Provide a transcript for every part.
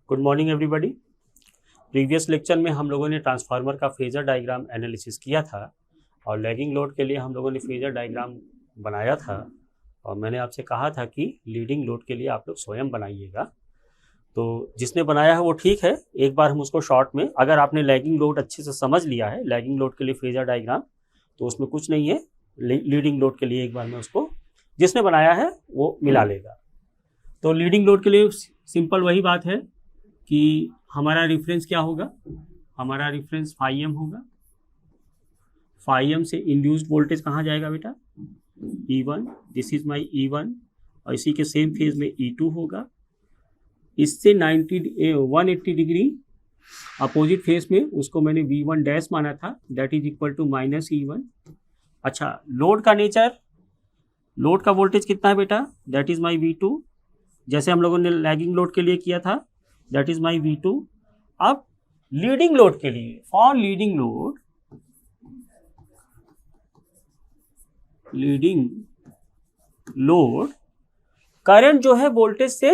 Good morning everybody. Previous lecture में हम लोगों ने ट्रांसफार्मर का फेजर डायग्राम एनालिसिस किया था और लैगिंग लोड के लिए हम लोगों ने फेजर डायग्राम बनाया था और मैंने आपसे कहा था कि लीडिंग लोड के लिए आप लोग स्वयं बनाइएगा। तो जिसने बनाया है वो ठीक है, एक बार हम उसको शॉर्ट में, अगर आपने लैगिंग लोड अच्छे से समझ लिया है, लैगिंग लोड के लिए फेजर डायग्राम, तो उसमें कुछ नहीं है। लीडिंग लोड के लिए एक बार में उसको जिसने बनाया है वो मिला लेगा। तो लीडिंग लोड के लिए सिंपल वही बात है कि हमारा रेफरेंस क्या होगा, हमारा रेफरेंस φm होगा। φm से इंड्यूस्ड वोल्टेज कहाँ जाएगा बेटा, E1, this is my E1, और इसी के सेम फेज में E2 होगा। इससे 180 डिग्री अपोजिट फेज में उसको मैंने V1 डैश माना था, that is equal to -E1। अच्छा, लोड का नेचर, लोड का वोल्टेज कितना है बेटा, दैट इज माई V2, जैसे हम लोगों ने लैगिंग लोड के लिए किया था, दैट इज माई V2। अब लीडिंग लोड के लिए, for leading load, leading load current जो है वोल्टेज से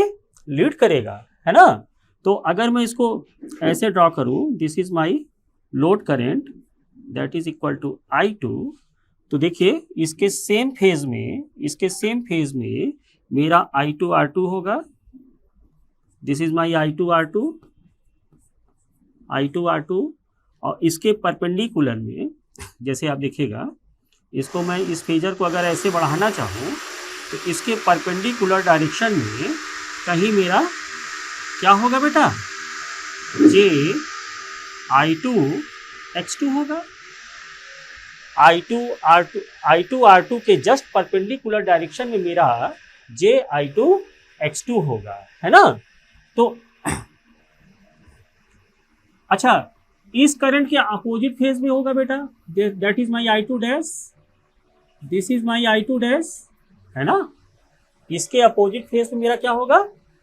लीड करेगा, है ना। तो अगर मैं इसको ऐसे ड्रॉ करूं, this is my load current that is equal to I2, तो देखिए इसके सेम फेज में मेरा I2 R2 होगा, this is my I2 R2, और इसके परपेंडिकुलर में जैसे आप देखिएगा, इसको मैं इस फेजर को अगर ऐसे बढ़ाना चाहूँ तो इसके परपेंडिकुलर डायरेक्शन में कहीं मेरा क्या होगा बेटा, I2 X2 होगा। I2 R2 के जस्ट परपेंडिकुलर डायरेक्शन में मेरा I2 X2 होगा, है ना। तो अच्छा, इस करंट के अपोजिट फेज में होगा बेटा, that is my I2 dash, this is my I2 dash, है ना। इसके अपोजिट फेज में मेरा क्या होगा,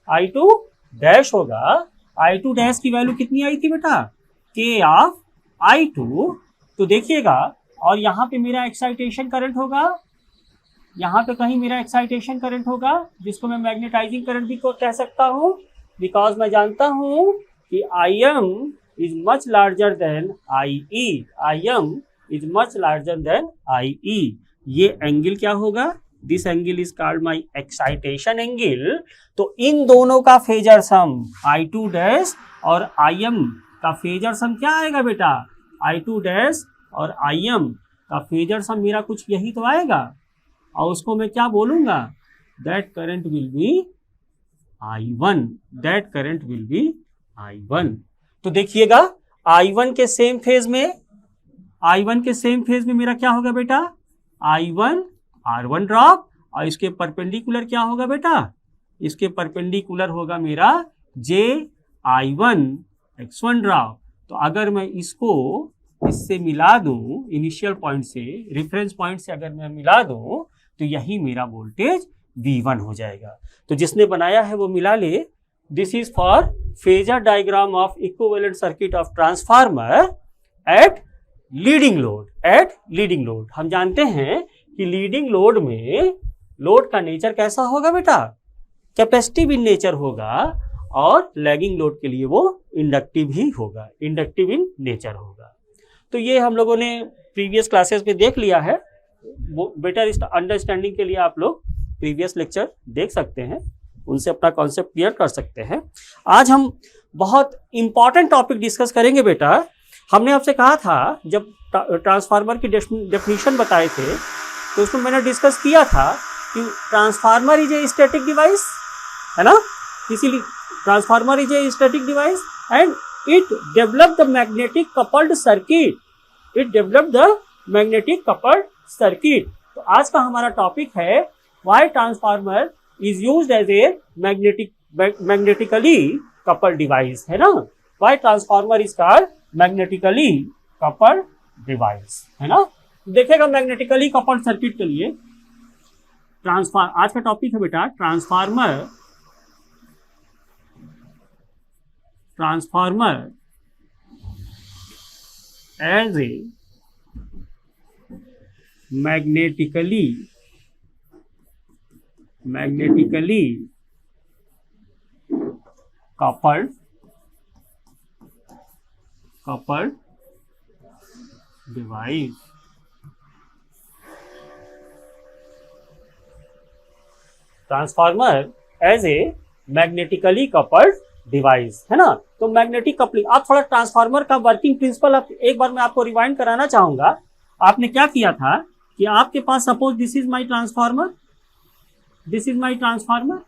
I2 डैश होगा। I2 डैश की वैल्यू कितनी आई थी बेटा, K ऑफ I2। तो देखिएगा, और यहाँ पे मेरा एक्साइटेशन करंट होगा, यहाँ पे कहीं मेरा एक्साइटेशन करंट होगा, जिसको मैं मैग्नेटाइजिंग करंट भी कह सकता हूँ, बिकॉज मैं जानता हूँ कि IM is much larger than IE, IM is much larger than IE। ये एंगल क्या होगा, this angle is called my excitation angle. तो इन दोनों का फेजर सम I2 डैश और IM का फेजर सम क्या आएगा बेटा, I2 डैश और IM का फेजर सम मेरा कुछ यही तो आएगा, और उसको मैं क्या बोलूंगा, that current will be I1, that current will be I1। तो देखिएगा, I1 के सेम फेज में मेरा क्या होगा बेटा, I1 R1 ड्रॉप, और इसके परपेंडिकुलर क्या होगा बेटा, इसके परपेंडिकुलर होगा मेरा I1 X1 ड्रॉप। तो अगर मैं इसको इससे मिला दूं, इनिशियल पॉइंट से, रेफरेंस पॉइंट से अगर मैं मिला दूं, तो यही मेरा वोल्टेज V1 हो जाएगा। तो जिसने बनाया है वो मिला ले। This is for phasor diagram of equivalent circuit of transformer at leading load. हम जानते हैं कि लीडिंग लोड में लोड का नेचर कैसा होगा बेटा, कैपेसिटिव इन नेचर होगा, और लैगिंग लोड के लिए वो इंडक्टिव ही होगा, इंडक्टिव इन नेचर होगा। तो ये हम लोगों ने प्रीवियस क्लासेस में देख लिया है। बेटर अंडरस्टैंडिंग के लिए आप लोग प्रीवियस लेक्चर देख सकते हैं, उनसे अपना कॉन्सेप्ट क्लियर कर सकते हैं। आज हम बहुत इंपॉर्टेंट टॉपिक डिस्कस करेंगे बेटा। हमने आपसे कहा था, जब ट्रांसफार्मर की डेफिनेशन बताए थे, तो उसमें मैंने डिस्कस किया था कि transformer is a static device, है ना। इसीलिए transformer is a static device and it developed the magnetic coupled circuit। तो आज का हमारा टॉपिक है why transformer is used as a magnetically coupled device, है ना। why transformer is called magnetically coupled device, है ना। देखेगा मैग्नेटिकली कपल्ड सर्किट के लिए आज का टॉपिक है बेटा transformer as a magnetically coupled coupled device. Transformer as a magnetically coupled device, है ना। तो मैग्नेटिक कपलिंग, आप थोड़ा ट्रांसफार्मर का वर्किंग प्रिंसिपल आप एक बार मैं आपको रिवाइंड कराना चाहूंगा। आपने क्या किया था कि आपके पास suppose this is my transformer, this is my transformer,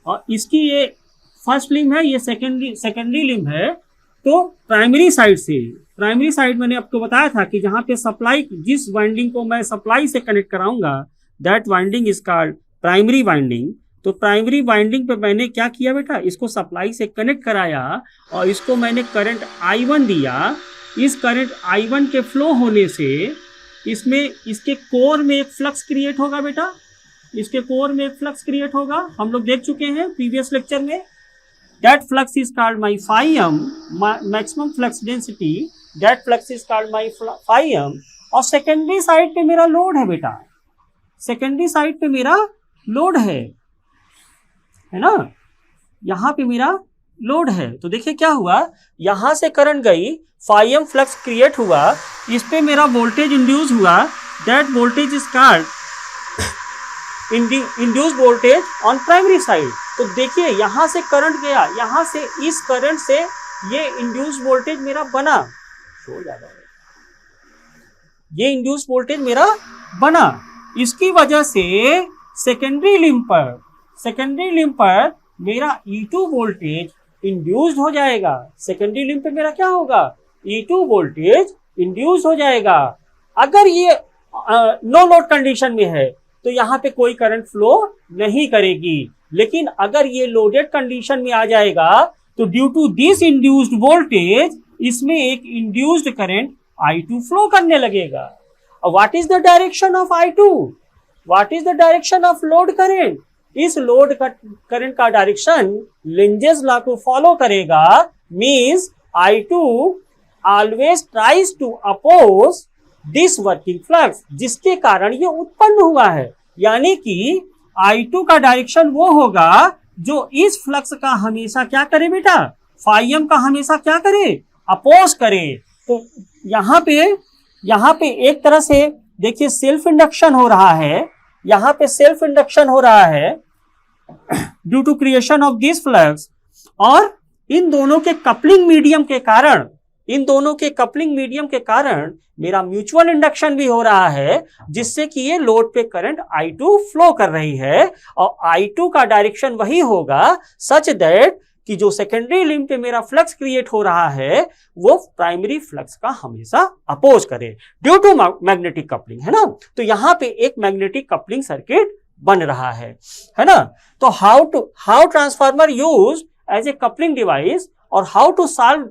और इसकी ये फर्स्ट लिंब है, ये सेकेंडरी लिंब है। तो प्राइमरी साइड मैंने आपको बताया था कि जहां पे सप्लाई, जिस वाइंडिंग को मैं सप्लाई से कनेक्ट कराऊंगा, that winding is called primary winding. तो प्राइमरी वाइंडिंग पे मैंने क्या किया बेटा, इसको सप्लाई से कनेक्ट कराया और इसको मैंने करंट I1 दिया। इस करंट I1 के फ्लो होने से इसमें, इसके कोर में एक फ्लक्स क्रिएट होगा बेटा, इसके कोर में एक फ्लक्स क्रिएट होगा, हम लोग देख चुके हैं प्रीवियस लेक्चर में। That flux is called my phi-m, maximum flux density, that flux is called my phi-m। और सेकेंडरी साइड पे मेरा लोड है बेटा, सेकेंडरी साइड पे मेरा लोड है ना, यहां पे मेरा लोड है। तो देखिए क्या हुआ, यहां से करंट गई, phi-m फ्लक्स क्रिएट हुआ, इस पे मेरा वोल्टेज इंड्यूस हुआ, that voltage is called induced voltage on primary side. तो देखिए यहां से करंट गया, यहां से इस करंट से ये इंड्यूस्ड वोल्टेज मेरा बना, ये इंड्यूस्ड वोल्टेज मेरा बना। इसकी वजह से सेकेंडरी लिंब पर मेरा E2 वोल्टेज इंड्यूस्ड हो जाएगा। सेकेंडरी लिंब पे मेरा क्या होगा, E2 वोल्टेज इंड्यूस हो जाएगा। अगर ये नो लोड कंडीशन में है तो यहाँ पे कोई करंट फ्लो नहीं करेगी, लेकिन अगर ये लोडेड कंडीशन में आ जाएगा तो due to this induced voltage इसमें एक इंड्यूस्ड करंट I2 फ्लो करने लगेगा। What is the direction of I2, what is the direction of load current, इस लोड करंट का डायरेक्शन लेंजेस लॉ को फॉलो करेगा। Means I2 always tries to oppose this working flux, जिसके कारण ये उत्पन्न हुआ है। यानी कि I2 का डायरेक्शन वो होगा जो इस फ्लक्स का हमेशा क्या करे बेटा, phi-m का हमेशा क्या करे, अपोज करे। तो यहाँ पे एक तरह से देखिए सेल्फ इंडक्शन हो रहा है, यहाँ पे सेल्फ इंडक्शन हो रहा है due to creation of this flux, और इन दोनों के कपलिंग मीडियम के कारण मेरा म्यूचुअल इंडक्शन भी हो रहा है, जिससे कि ये लोड पे करंट I2 फ्लो कर रही है। और I2 का डायरेक्शन वही होगा सच दैट कि जो सेकेंडरी लिंब पे मेरा फ्लक्स क्रिएट हो रहा है वो प्राइमरी फ्लक्स का हमेशा अपोज करे ड्यू टू मैग्नेटिक कपलिंग, है ना। तो यहाँ पे एक मैग्नेटिक कपलिंग सर्किट बन रहा है ना। तो how transformer use as a coupling device और how to solve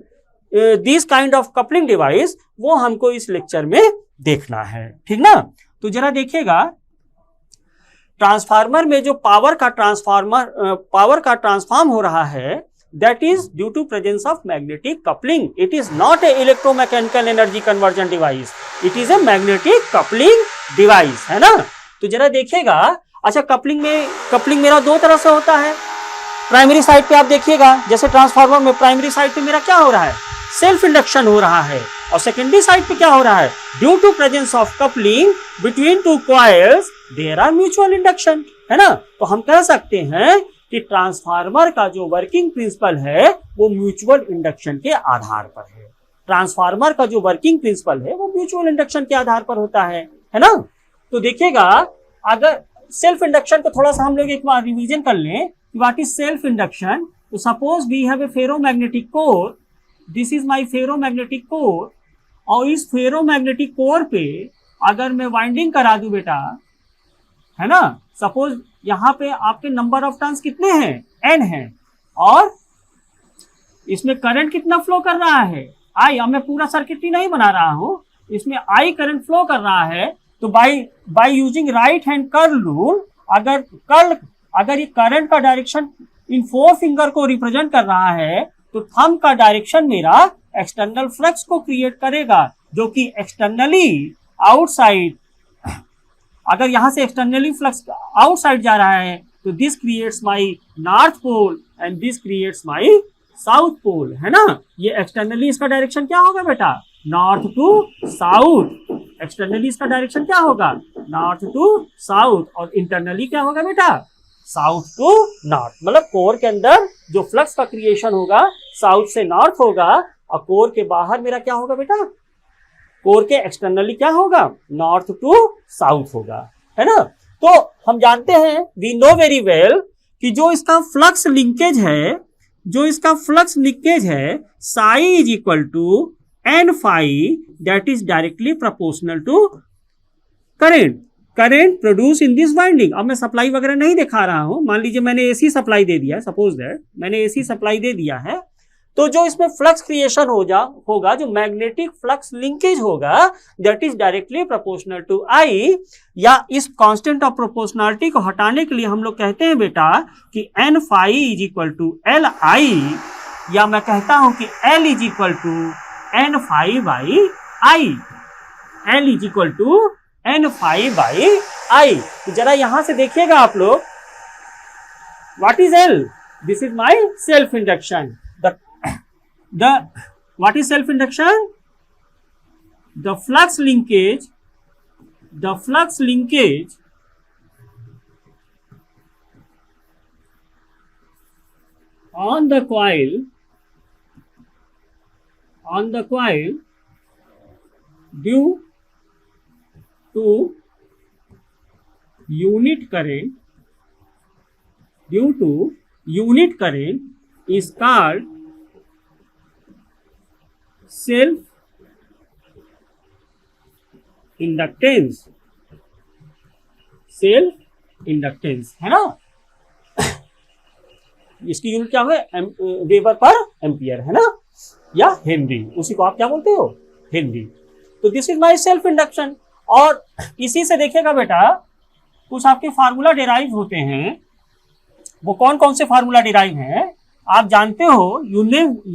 this kind of coupling device, वो हमको इस लेक्चर में देखना है, ठीक ना। तो जरा देखिएगा, ट्रांसफार्मर में जो पावर का ट्रांसफॉर्म हो रहा है, that is due to presence of magnetic coupling. It is not a electromechanical energy conversion device, it is a magnetic coupling device, है ना। तो जरा देखिएगा, अच्छा कपलिंग मेरा दो तरह से होता है। प्राइमरी साइड पे आप देखिएगा, जैसे ट्रांसफार्मर में प्राइमरी साइड पे मेरा क्या हो रहा है, सेल्फ इंडक्शन हो रहा है, और सेकेंडरी साइड पे क्या हो रहा है, due to presence of coupling between two coils there are mutual induction, है ना। तो हम कह सकते हैं कि ट्रांसफार्मर का जो वर्किंग प्रिंसिपल है वो म्यूचुअल इंडक्शन के आधार पर है। ट्रांसफार्मर का जो वर्किंग प्रिंसिपल है वो म्यूचुअल इंडक्शन के आधार पर होता है ना। तो देखिएगा, अगर सेल्फ इंडक्शन को थोड़ा सा हम लोग एक बार रिवीजन कर लें, व्हाट इज सेल्फ इंडक्शन। तो suppose we have a ferromagnetic core, this is my ferromagnetic core, और इस फेरोमैग्नेटिक कोर पे अगर मैं वाइंडिंग करा दूं बेटा, है ना, सपोज यहाँ पे आपके नंबर ऑफ टर्न्स कितने हैं, n है, और इसमें करंट कितना फ्लो कर रहा है, I। अब मैं पूरा सर्किट ही नहीं बना रहा हूं, इसमें I करंट फ्लो कर रहा है। तो by using right hand curl rule, अगर ये करंट का डायरेक्शन इन 4 फिंगर को रिप्रेजेंट कर रहा है, तो थंब का डायरेक्शन मेरा एक्सटर्नल फ्लक्स को क्रिएट करेगा, जो कि एक्सटर्नली आउटसाइड, अगर यहां से एक्सटर्नली फ्लक्स आउटसाइड जा रहा है तो this creates my north pole and this creates my south pole, है ना। ये एक्सटर्नली इसका डायरेक्शन क्या होगा बेटा, नॉर्थ टू साउथ। एक्सटर्नली इसका डायरेक्शन क्या होगा, नॉर्थ टू साउथ, और इंटरनली क्या होगा बेटा, साउथ टू नॉर्थ। मतलब कोर के अंदर जो फ्लक्स का क्रिएशन होगा साउथ से नॉर्थ होगा, और कोर के बाहर मेरा क्या होगा बेटा, कोर के एक्सटर्नली क्या होगा, नॉर्थ टू साउथ होगा, है ना। तो हम जानते हैं, वी नो वेरी वेल कि जो इसका फ्लक्स लिंकेज है, जो इसका फ्लक्स लिंकेज है, psi is equal to N phi, that is directly proportional to current produce in this winding. अब मैं सप्लाई वगैरह नहीं दिखा रहा हूं, मान लीजिए मैंने एसी सप्लाई दे दिया है, सपोज दैट मैंने एसी सप्लाई दे दिया है, तो जो इसमें फ्लक्स क्रिएशन होगा, जो मैग्नेटिक फ्लक्स लिंकेज होगा, that is directly proportional to I. या इस कांस्टेंट ऑफ प्रोपोर्शनलिटी को हटाने के लिए हम लोग कहते हैं बेटा कि N phi is equal to L I, या मैं कहता हूं कि L is equal to N phi by I, L is equal to N phi by I. तो जरा यहां से देखिएगा आप लोग, what is L, this is my self induction. What is self induction? The flux linkage on the coil due to unit current is called self inductance, है ना। इसकी यूनिट क्या है, वेबर पर एम्पियर, है ना, या हेनरी, उसी को आप क्या बोलते हो, हेनरी। तो this is my self induction. और इसी से देखिएगा बेटा, कुछ आपके फार्मूला डिराइव होते हैं। वो कौन कौन से फार्मूला डिराइव हैं आप जानते हो, यू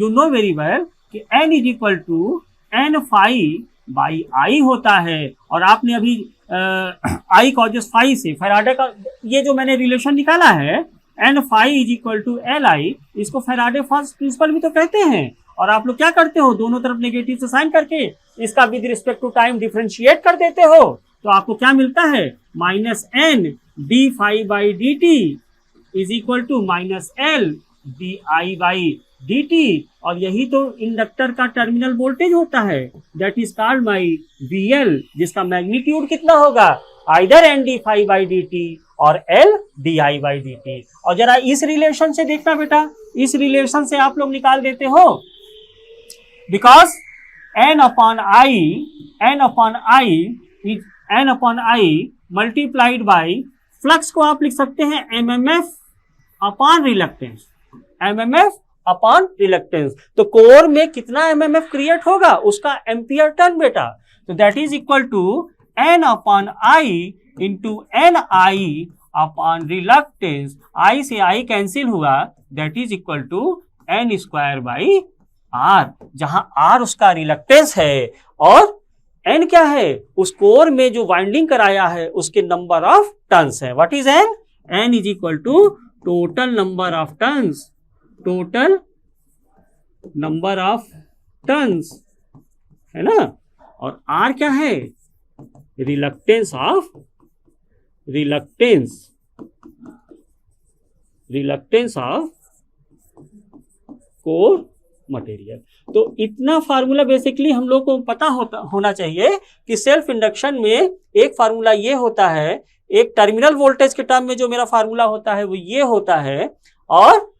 नो वेरी वेल कि n is equal to N phi by I होता है। और आपने अभी आई कॉजेस फाई से फैराडे का ये जो मैंने रिलेशन निकाला है, N phi is equal to L I, इसको फैराडे फर्स्ट प्रिंसिपल भी तो कहते हैं। और आप लोग क्या करते हो, दोनों तरफ नेगेटिव से साइन करके इसका with respect to time differentiate कर देते हो, तो आपको क्या मिलता है, minus N D phi by D T is equal to minus L D I by D T. और यही तो इंडक्टर का टर्मिनल वोल्टेज होता है, that is called my V L, जिसका मैग्नीट्यूड कितना होगा, either N D phi by D T और L D I by D T. और जरा इस रिलेशन से देखना बेटा, इस रिलेशन से आप लोग निकाल देते हो, because N upon I multiplied by flux को आप लिख सकते हैं MMF upon reluctance, MMF upon reluctance. तो कोर में कितना एमएमएफ क्रिएट होगा, उसका एम्पियर टर्न बेटा। तो that is equal to N upon I into N I upon reluctance. I से आई कैंसिल हुआ, that is equal to N square by R, जहां आर उसका रिलक्टेंस है और एन क्या है, उस कोर में जो वाइंडिंग कराया है उसके नंबर ऑफ टर्न्स है। What is N, N is equal to total number of turns, total number of turns, है ना। और आर क्या है, रिलक्टेंस ऑफ कोर मटेरियल। तो इतना फार्मूला बेसिकली हम लोग को पता होना चाहिए कि सेल्फ इंडक्शन में एक फार्मूला ये होता है, एक टर्मिनल वोल्टेज के टर्म में जो मेरा फार्मूला होता है वो ये होता है, और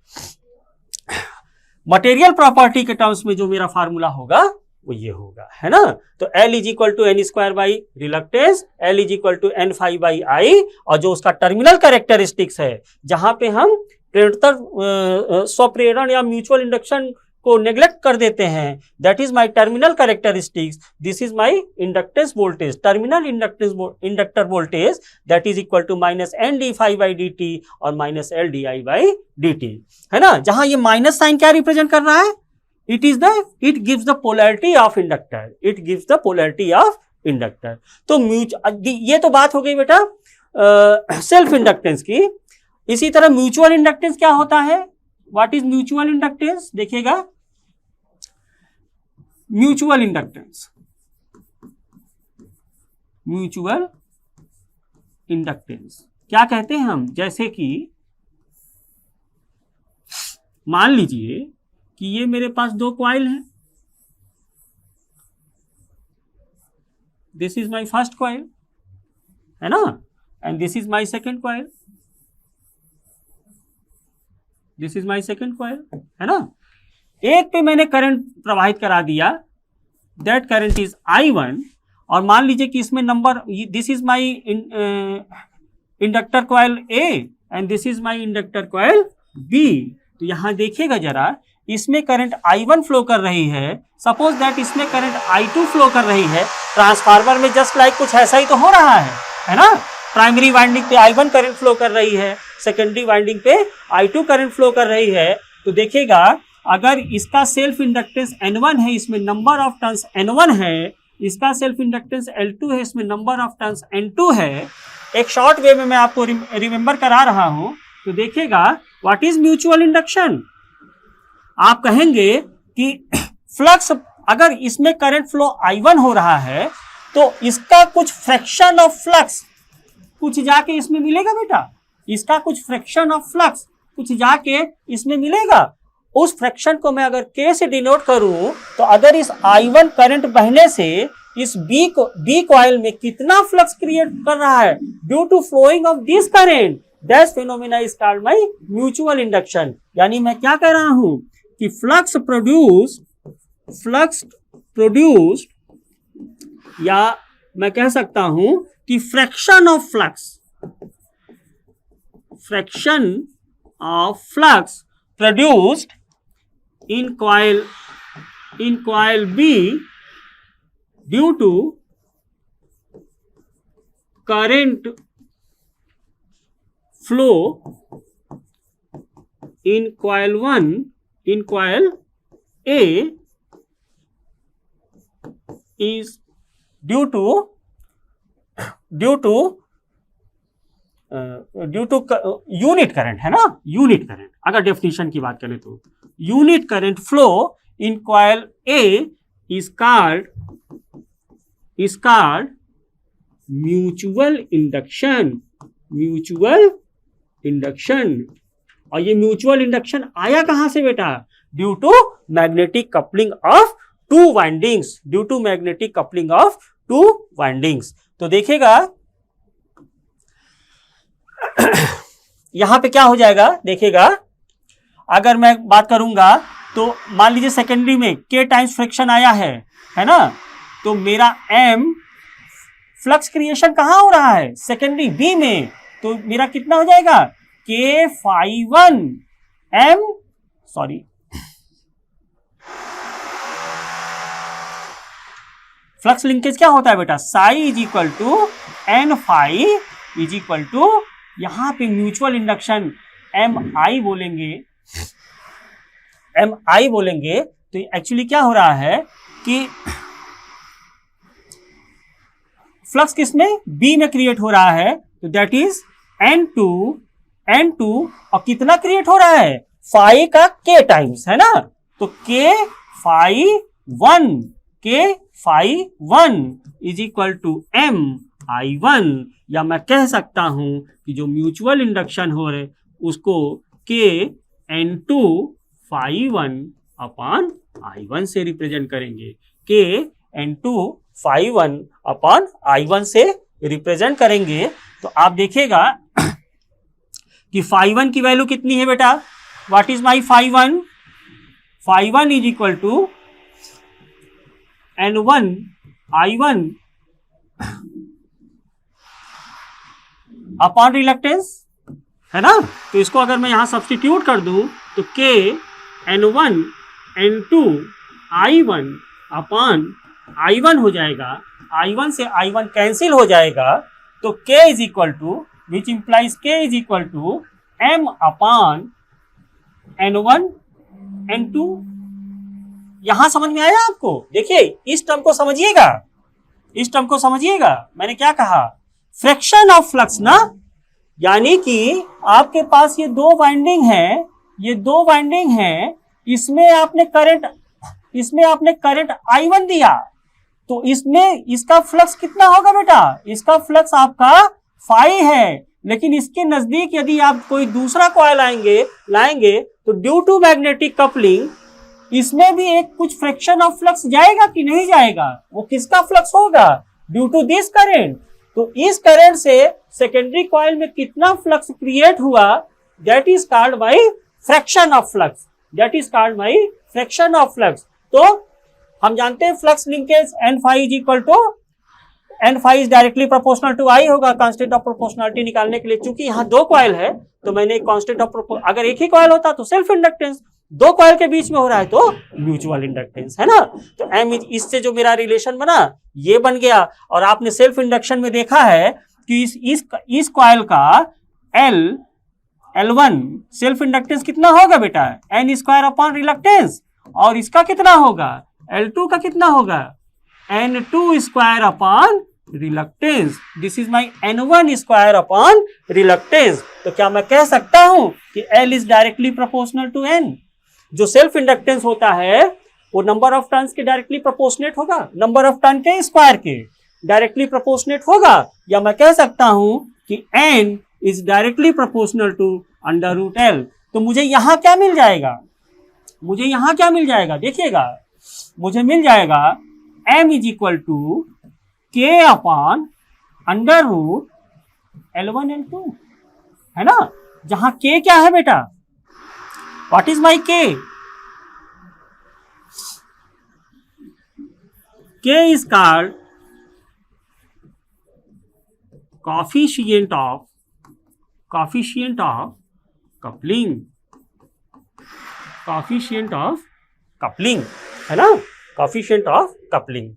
मटेरियल प्रॉपर्टी के टर्म्स में जो मेरा फार्मूला होगा वो ये होगा, है ना। तो L is equal to N square by reluctance, L is equal to N phi by I, और जो उसका टर्मिनल कैरेक्टरिस्टिक्स है, जहां पे हम प्रेरणतर स्वप्रेरण या म्यूचुअल इंडक्शन को नेग्लेक्ट कर देते हैं, that is my terminal characteristics, this is my inductance voltage, terminal inductor voltage, that is equal to minus N D phi by D T और minus L D I by D T, है ना। जहां ये minus sign क्या represent कर रहा है, it gives the polarity of inductor, तो ये तो बात हो गई बेटा सेल्फ इंडक्टेंस की। इसी तरह म्यूचुअल इंडक्टेंस क्या होता है, व्हाट इज म्यूचुअल इंडक्टेंस? देखिएगा, म्यूचुअल इंडक्टेंस, म्यूचुअल इंडक्टेंस क्या कहते हैं हम? जैसे कि मान लीजिए कि ये मेरे पास दो कॉइल हैं, this is my first coil, है ना, and this is my second coil, this is my second coil, है ना। एक पे मैंने करंट प्रवाहित करा दिया, दैट करंट इज I1, और मान लीजिए कि इसमें number, this is my inductor coil A and this is my inductor coil B। तो यहां देखिएगा जरा, इसमें करंट I1 फ्लो कर रही है, सपोज दैट इसमें करंट I2 फ्लो कर रही है। ट्रांसफार्मर में जस्ट लाइक कुछ ऐसा ही तो हो रहा है ना। प्राइमरी वाइंडिंग पे I1 करंट फ्लो कर रही है, सेकेंडरी वाइंडिंग पे I2 करंट फ्लो कर रही है। तो देखिएगा, अगर इसका सेल्फ इंडक्टेंस N1 है, इसमें नंबर ऑफ टर्न्स N1 है, इसका सेल्फ इंडक्टेंस L2 है, इसमें नंबर ऑफ टर्न्स N2 है। एक शॉर्ट वे में मैं आपको रिमेंबर करा रहा हूं। तो देखिएगा, व्हाट इज म्यूचुअल इंडक्शन? आप कहेंगे कि फ्लक्स, अगर इसमें करंट फ्लो I1 हो रहा है तो इसका कुछ फ्रैक्शन ऑफ फ्लक्स कुछ जाके इसमें मिलेगा बेटा, इसका कुछ फ्रैक्शन ऑफ फ्लक्स कुछ जाके इसमें मिलेगा। उस फ्रैक्शन को मैं अगर K से डिनोट करूं, तो अगर इस I1 करंट बहने से इस B कॉइल में कितना फ्लक्स क्रिएट कर रहा है due to flowing of this current, that phenomena is called by mutual induction. यानी मैं क्या कह रहा हूं कि फ्लक्स प्रोड्यूस्ड, या मैं कह सकता हूं कि fraction of flux produced in coil B due to current flow in coil A is due to unit current, है ना, यूनिट करंट। अगर डेफिनेशन की बात करें तो unit current flow in coil A is called mutual induction. और ये mutual induction आया कहां से बेटा? Due to magnetic coupling of two windings. तो देखिएगा यहां पे क्या हो जाएगा, देखिएगा, अगर मैं बात करूंगा तो मान लीजिए सेकेंडरी में K टाइम्स फ्रिक्शन आया है ना, तो मेरा M फ्लक्स क्रिएशन कहां हो रहा है? सेकेंडरी B में। तो मेरा कितना हो जाएगा? K phi1 M, sorry, flux linkage क्या होता है बेटा? Psi is equal to N phi is equal to, यहां पे म्यूचुअल इंडक्शन MI बोलेंगे। तो एक्चुअली क्या हो रहा है कि फ्लक्स किसमें? B में क्रिएट हो रहा है, तो दैट इज N2 और कितना क्रिएट हो रहा है? फाई का K टाइम्स, है ना। तो K phi 1 is equal to MI1, या मैं कह सकता हूं कि जो म्यूचुअल इंडक्शन हो रहे उसको K N2 phi 1 upon I1 से रिप्रेजेंट करेंगे। K N2 phi 1 upon I1 से रिप्रेजेंट करेंगे। तो आप देखिएगा कि phi 1 की वैल्यू कितनी है बेटा? What is my phi 1? phi 1 is equal to N1 I1 upon reluctance, है ना। तो इसको अगर मैं यहां सब्स्टिट्यूट कर दूं तो K N1 N2 I1 upon I1 हो जाएगा। I1 से I1 कैंसिल हो जाएगा, तो K is equal to, which implies K is equal to M upon N1 N2। यहां समझ में आया आपको? देखिए, इस टर्म को समझिएगा, मैंने क्या कहा? फ्रैक्शन ऑफ फ्लक्स ना, यानी कि आपके पास ये दो वाइंडिंग है, ये दो वाइंडिंग है, इसमें आपने करंट I1 दिया, तो इसमें इसका फ्लक्स कितना होगा बेटा? इसका फ्लक्स आपका फाई है, लेकिन इसके नजदीक यदि आप कोई दूसरा कॉइल लाएंगे तो ड्यू टू मैग्नेटिक कपलिंग इसमें भी एक कुछ फ्रैक्शन ऑफ फ्लक्स जाएगा कि नहीं जाएगा? वो किसका फ्लक्स होगा? Due to this current. तो इस करंट से सेकेंडरी कॉइल में कितना फ्लक्स क्रिएट हुआ, that is called by fraction of flux, that is called by fraction of flux. तो हम जानते हैं flux linkage N phi is equal to N phi is directly proportional to I होगा constant of proportionality निकालने के लिए। चूंकि यहाँ दो कॉइल है तो मैंने कांस्टेंट ऑफ अगर एक ही कॉइल होता तो सेल्फ इंडक्टेंस, दो कॉइल के बीच में हो रहा है तो म्यूचुअल इंडक्टेंस, है ना। तो M इससे जो मेरा रिलेशन बना ये बन गया। और आपने सेल्फ इंडक्शन में देखा है कि इस कॉइल का L1 सेल्फ इंडक्टेंस कितना होगा बेटा? N square upon reluctance. और इसका कितना होगा? L2 का कितना होगा? N2 square upon reluctance. This is my N1 square upon reluctance. तो क्या मैं कह सकता हूं कि L is directly proportional to N? जो सेल्फ इंडक्टेंस होता है वो नंबर ऑफ टर्न्स के डायरेक्टली प्रोपोर्शनेट होगा, नंबर ऑफ टर्न के स्क्वायर के डायरेक्टली प्रोपोर्शनेट होगा। या मैं कह सकता हूं कि N is directly proportional to under root L। तो मुझे यहां क्या मिल जाएगा? देखिएगा, मुझे मिल जाएगा M is equal to K upon under root L1 L2, है ना। जहां K क्या है बेटा? What is my K? K is called coefficient of coupling, है ना, coefficient of coupling।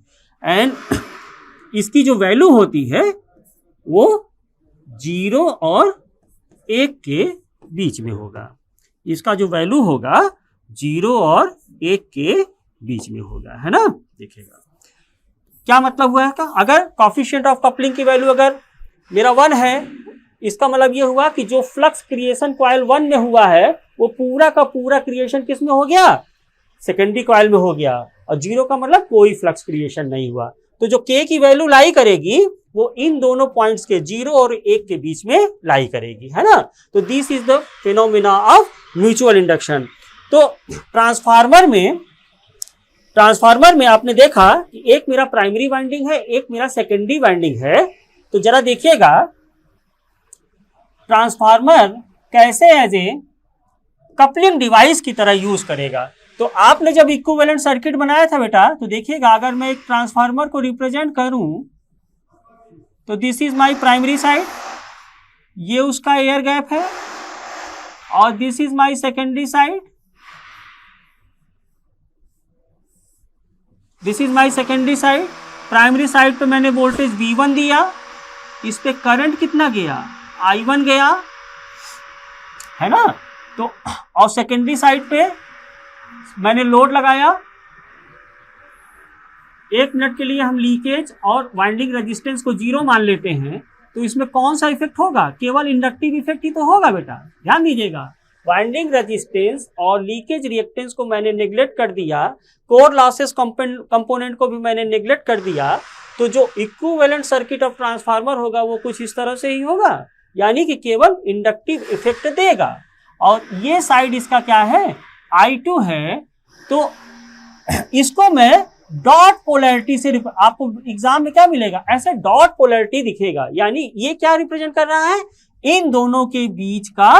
एंड इसकी जो वैल्यू होती है वो 0 और 1 के बीच में होगा। इसका जो वैल्यू होगा 0 और 1 के बीच में होगा, है ना। देखिएगा क्या मतलब हुआ है का? अगर कोएफिशिएंट ऑफ कपलिंग की वैल्यू अगर मेरा 1 है, इसका मतलब ये हुआ कि जो फ्लक्स क्रिएशन कॉइल 1 में हुआ है वो पूरा का पूरा क्रिएशन किस में हो गया? सेकेंडरी कॉइल में हो गया। और 0 का मतलब कोई फ्लक्स क्रिएशन नहीं हुआ। तो जो K की वैल्यू लाई करेगी वो इन दोनों पॉइंट्स के 0 और 1 के बीच में लाई करेगी, है ना। तो this is the phenomena of mutual induction. तो ट्रांसफार्मर में आपने देखा कि एक मेरा प्राइमरी वाइंडिंग है, एक मेरा सेकेंडरी वाइंडिंग है। तो जरा देखिएगा ट्रांसफार्मर कैसे एज ए कपलिंग डिवाइस की तरह यूज करेगा। तो आपने जब इक्विवेलेंट सर्किट बनाया था बेटा, तो देखिएगा अगर मैं एक ट्रांसफार्मर को रिप्रेजेंट करूं तो this is my primary side, ये उसका एयर गैप है, और this is my secondary side, this is my secondary side. Primary side पे मैंने वोल्टेज V1 दिया, इस पे करंट कितना गया? I1 गया, है ना। तो और सेकेंडरी साइड पे मैंने लोड लगाया। 1 मिनट के लिए हम लीकेज और वाइंडिंग रेजिस्टेंस को 0 मान लेते हैं। तो इसमें कौन सा इफेक्ट होगा? केवल इंडक्टिव इफेक्ट ही तो होगा बेटा। ध्यान दीजिएगा, वाइंडिंग रेजिस्टेंस और लीकेज रिएक्टेंस को मैंने नेग्लेक्ट कर दिया, कोर लॉसेस कंपोनेंट को भी मैंने नेग्लेक्ट कर दिया। तो जो इक्विवेलेंट सर्किट ऑफ ट्रांसफार्मर होगा वो कुछ इस तरह से ही होगा, यानी कि केवल इंडक्टिव इफेक्ट देगा। और ये साइड इसका क्या है? I2 है। तो इसको मैं डॉट पोलैरिटी से, आपको एग्जाम में क्या मिलेगा? ऐसे डॉट पोलैरिटी दिखेगा। यानी ये क्या रिप्रेजेंट कर रहा है? इन दोनों के बीच का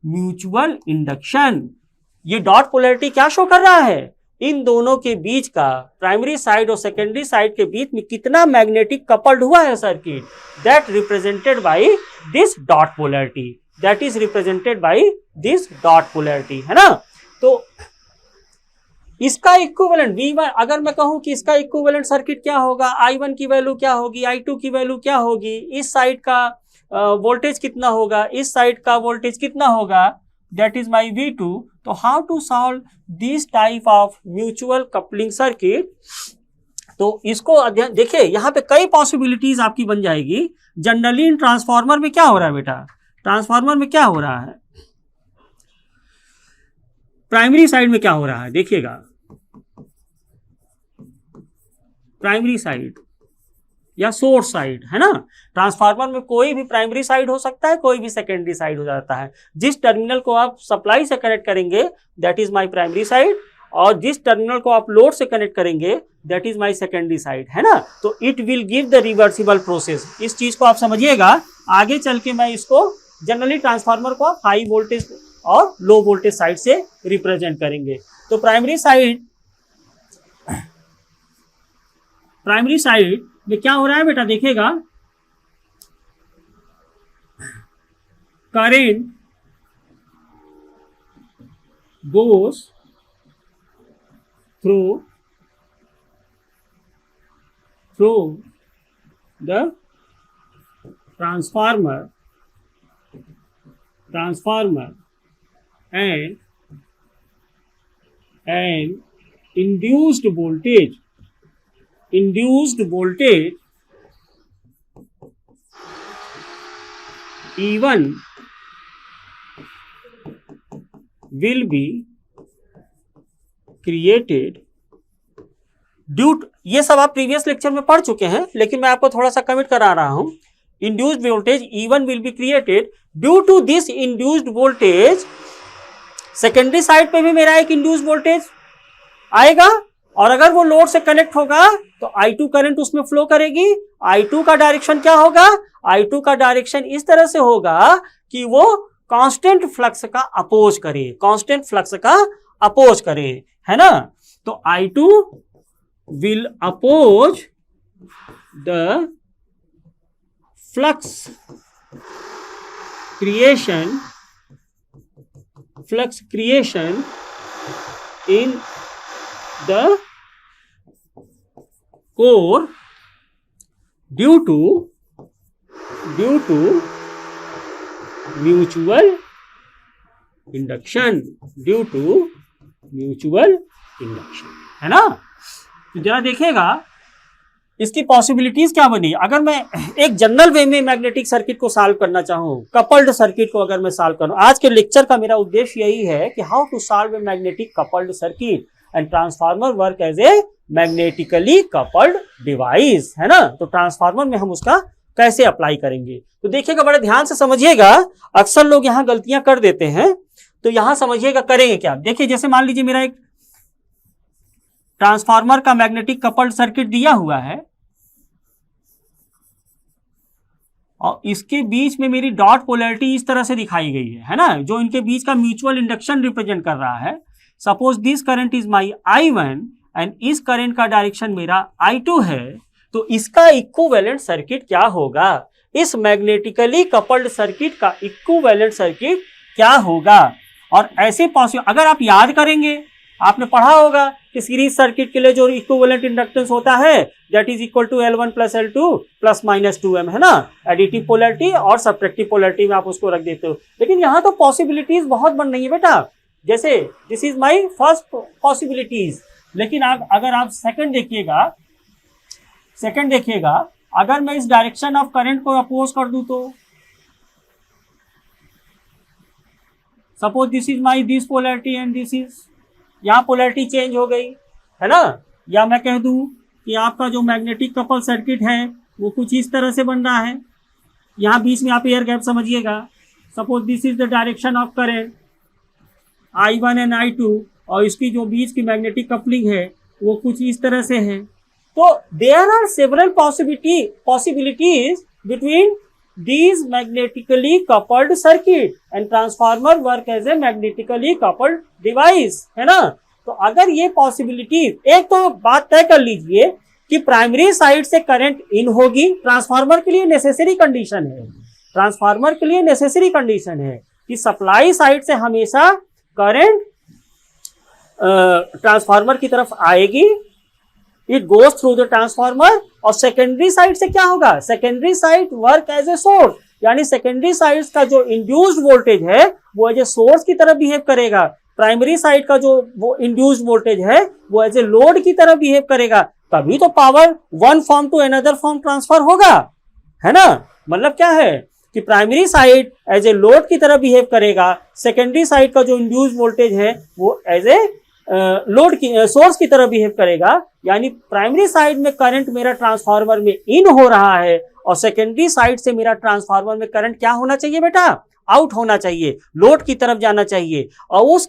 म्यूचुअल इंडक्शन। ये डॉट पोलैरिटी क्या शो कर रहा है? इन दोनों के बीच का, प्राइमरी साइड और सेकेंडरी साइड के बीच में कितना मैग्नेटिक कपल्ड हुआ है circuit, that represented by this dot polarity, that is represented by this dot polarity, है ना। तो इसका इक्विवेलेंट V1, अगर मैं कहूं कि इसका इक्विवेलेंट सर्किट क्या होगा, I1 की वैल्यू क्या होगी, I2 की वैल्यू क्या होगी, इस साइड का वोल्टेज कितना होगा, इस साइड का वोल्टेज कितना होगा, दैट इज माई V2। तो how to solve this type of mutual coupling circuit? तो इसको अध्ययन देखिए, यहाँ पे कई पॉसिबिलिटीज आपकी बन जाएगी। जनरली इन ट्रांसफार्मर में क्या हो रहा है बेटा? ट्रांसफार्मर में क्या हो रहा है? प्राइमरी साइड में क्या हो रहा है देखिएगा, प्राइमरी साइड या सोर्स साइड है ना, ट्रांसफार्मर में कोई भी प्राइमरी साइड हो सकता है, कोई भी सेकेंडरी साइड हो जाता है। जिस टर्मिनल को आप सप्लाई से कनेक्ट करेंगे that is my primary side, और जिस टर्मिनल को आप लोड से कनेक्ट करेंगे that is my secondary side, है ना। तो it will give the reversible process. इस चीज को आप समझिएगा, आगे चल के मैं इसको जनरली ट्रांसफार्मर को आप हाई वोल्टेज और लो वोल्टेज साइड से रिप्रेजेंट करेंगे। तो प्राइमरी साइड में क्या हो रहा है बेटा देखिएगा, current goes through the transformer and induced voltage E1 will be created due, ये सब आप प्रीवियस लेक्चर में पढ़ चुके हैं, लेकिन मैं आपको थोड़ा सा कमिट करा रहा हूं। Induced voltage E1 will be created due to this induced voltage. Secondary side पे भी मेरा एक इंड्यूस्ड वोल्टेज आएगा, और अगर वो लोड से कनेक्ट होगा तो I2 करंट उसमें फ्लो करेगी। I2 का डायरेक्शन क्या होगा, I2 का डायरेक्शन इस तरह से होगा कि वो कांस्टेंट फ्लक्स का अपोज करे, है ना। तो I2 will oppose the flux creation in the core due to mutual induction, है ना। तो जरा देखिएगा इसकी पॉसिबिलिटीज क्या बनी। अगर मैं एक जनरल वे में मैग्नेटिक सर्किट को सॉल्व करना चाहूं, कपल्ड सर्किट को अगर मैं सॉल्व करूं, आज के लेक्चर का मेरा उद्देश्य यही है कि how to solve a magnetic coupled circuit and transformer work as a magnetically coupled device, है ना। तो ट्रांसफार्मर में हम उसका कैसे अप्लाई करेंगे, तो देखिएगा बड़े ध्यान से समझिएगा। अक्सर लोग यहाँ गलतियां कर देते हैं, तो यहां समझिएगा करेंगे क्या। देखिए जैसे मान लीजिए मेरा एक ट्रांसफार्मर का मैग्नेटिक कपल्ड सर्किट दिया हुआ है, और इसके बीच में मेरी डॉट पोलैरिटी इस तरह से दिखाई गई है ना, जो इनके बीच का म्यूचुअल इंडक्शन रिप्रेजेंट कर रहा है। Suppose this current is my I1 and इस करंट का डायरेक्शन मेरा I2 है, तो इसका इक्विवेलेंट सर्किट क्या होगा, इस मैग्नेटिकली कपल्ड सर्किट का इक्विवेलेंट सर्किट क्या होगा। और ऐसे पॉसिबल, अगर आप याद करेंगे, आपने पढ़ा होगा कि सीरीज सर्किट के लिए जो इक्विवेलेंट इंडक्टेंस होता है that is equal to L1 plus L2 plus minus 2M, है ना। एडिटिव पोलैरिटी और सब्ट्रैक्टिव पोलैरिटी में आप उसको रख देते हो। लेकिन यहाँ तो पॉसिबिलिटीज बहुत बन रही है बेटा, जैसे this is my first possibilities. लेकिन अगर आप सेकंड देखिएगा, अगर मैं इस डायरेक्शन ऑफ करंट को अपोज कर दूं, तो suppose this is my this polarity and this is, यहाँ पोलैरिटी चेंज हो गई, है ना। या मैं कह दूं कि आपका जो मैग्नेटिक कपल सर्किट है वो कुछ इस तरह से बन रहा है, यहाँ बीच में आप एयर गैप समझिएगा। Suppose this is the direction of current I1 and I2, और इसकी जो बीच की मैग्नेटिक कपलिंग है वो कुछ इस तरह से है। तो there are several possibilities between these magnetically coupled circuit and transformer work as a magnetically coupled device, है ना। तो अगर ये पॉसिबिलिटी, एक तो बात तय कर लीजिए कि प्राइमरी साइड से करंट इन होगी, ट्रांसफार्मर के लिए नेसेसरी कंडीशन है कि सप्लाई साइड से हमेशा करंट ट्रांसफार्मर की तरफ आएगी, it goes through the transformer. और सेकेंडरी साइड से क्या होगा, secondary side work as a source, यानी सेकेंडरी साइड का जो इंड्यूस्ड वोल्टेज है वो एज ए सोर्स की तरह बिहेव करेगा। प्राइमरी साइड का जो वो इंड्यूस्ड वोल्टेज है वो एज ए लोड की तरह बिहेव करेगा, तभी तो power one form to another form transfer होगा, है ना। मतलब क्या है, कि primary side as a load की तरह बिहेव करेगा, सेकेंडरी साइड का जो इंड्यूस वोल्टेज है वो एज ए लोड की सोर्स की तरह बिहेव करेगा। यानी प्राइमरी साइड में करंट मेरा ट्रांसफार्मर में इन हो रहा है और सेकेंडरी साइड से मेरा ट्रांसफार्मर में करंट क्या होना चाहिए बेटा, आउट होना चाहिए, लोड की तरफ जाना चाहिए। और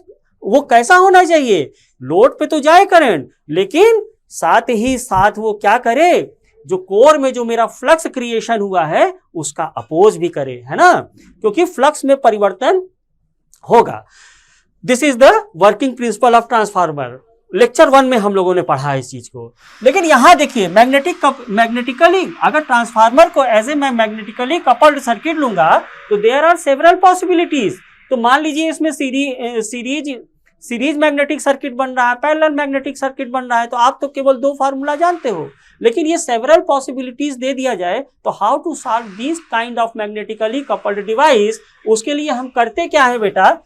वो कैसा होना चाहिए, लोड पे तो जाए करंट, लेकिन साथ ही साथ वो क्या करे, जो कोर में जो मेरा फ्लक्स क्रिएशन हुआ है उसका अपोज भी करे, है ना, क्योंकि फ्लक्स में परिवर्तन होगा। This is the working principle of transformer. Lecture 1 में हम लोगों ने पढ़ा है इस चीज को। लेकिन यहां देखिए मैग्नेटिकली अगर ट्रांसफार्मर को एज ए मैं मैग्नेटिकली कपल्ड सर्किट लूंगा तो देयर आर सेवरल पॉसिबिलिटीज। तो मान लीजिए इसमें सीरीज मैग्नेटिक सर्किट बन रहा है, पैरेलल मैग्नेटिक सर्किट बन रहा है, तो आप तो केवल 2 फार्मूला जानते हो, लेकिन ये सेवरल पॉसिबिलिटीज दे दिया जाए तो how to solve this kind of magnetically coupled device, उसके लिए हम करते क्या है बेटा,